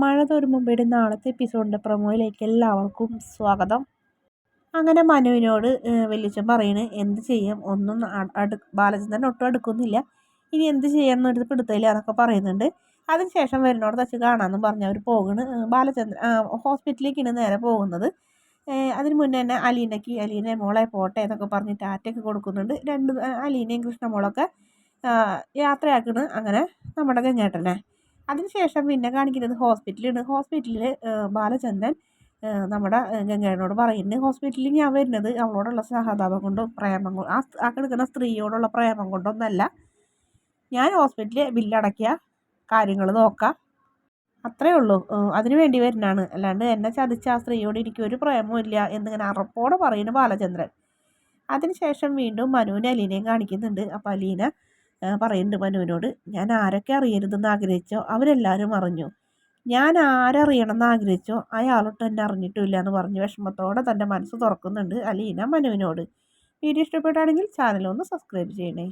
മഴ തോരുമുമ്പയുടെ നാളത്തെ എപ്പിസോഡിൻ്റെ പ്രൊമോയിലേക്ക് എല്ലാവർക്കും സ്വാഗതം. അങ്ങനെ മനുവിനോട് വല്യച്ഛൻ പറയണ് എന്ത് ചെയ്യും, ഒന്നും ബാലചന്ദ്രൻ ഒട്ടും അടുക്കുന്നില്ല, ഇനി എന്ത് ചെയ്യാമെന്നൊരു പിടുത്തമില്ല എന്നൊക്കെ പറയുന്നുണ്ട്. അതിനുശേഷം വരുന്നോട് തച്ച് കാണാമെന്നും പറഞ്ഞ് അവർ പോകുന്നു. ബാലചന്ദ്രൻ ഹോസ്പിറ്റലിലേക്കാണ് നേരെ പോകുന്നത്. അതിന് മുന്നേ തന്നെ അലീന മോളെ പോട്ടെ എന്നൊക്കെ പറഞ്ഞ് ടാറ്റയൊക്കെ കൊടുക്കുന്നുണ്ട്. അലീനയും കൃഷ്ണമോളൊക്കെ യാത്രയാക്കുന്നു. അങ്ങനെ നമ്മുടെ ഗംഗേട്ടനെ അതിനുശേഷം പിന്നെ കാണിക്കുന്നത് ഹോസ്പിറ്റലിൽ ബാലചന്ദ്രൻ നമ്മുടെ ഗംഗേട്ടനോട് പറയുന്നത്, ഹോസ്പിറ്റലിൽ ഞാൻ വരുന്നത് അവളോടുള്ള സഹതാപം കൊണ്ടും പ്രേമം കൊണ്ടും ആ കിടക്കുന്ന സ്ത്രീയോടുള്ള പ്രേമം കൊണ്ടൊന്നല്ല, ഞാൻ ഹോസ്പിറ്റലിൽ ബില്ലടക്കിയ കാര്യങ്ങൾ നോക്കാം, അത്രയേ ഉള്ളൂ, അതിനു വേണ്ടി വരുന്നതാണ്, അല്ലാണ്ട് എന്നെ ചതിച്ച ആ സ്ത്രീയോട് എനിക്കൊരു പ്രേമവും ഇല്ല എന്നിങ്ങനെ അറപ്പോടെ പറയുന്നു ബാലചന്ദ്രൻ. അതിനുശേഷം വീണ്ടും മനുവിനെ അലീനയും കാണിക്കുന്നുണ്ട്. അപ്പോൾ അലീന പറയുന്നുണ്ട് മനുവിനോട്, ഞാൻ ആരൊക്കെ അറിയരുതെന്ന് ആഗ്രഹിച്ചോ അവരെല്ലാവരും അറിഞ്ഞു, ഞാൻ ആരറിയണമെന്ന് ആഗ്രഹിച്ചോ അയാളൊട്ടും എന്നെ അറിഞ്ഞിട്ടില്ല എന്ന് പറഞ്ഞ് വിഷമത്തോടെ തൻ്റെ മനസ്സ് തുറക്കുന്നുണ്ട് അലീന മനുവിനോട്. വീഡിയോ ഇഷ്ടപ്പെട്ടാണെങ്കിൽ ചാനൽ ഒന്ന് സബ്സ്ക്രൈബ് ചെയ്യണേ.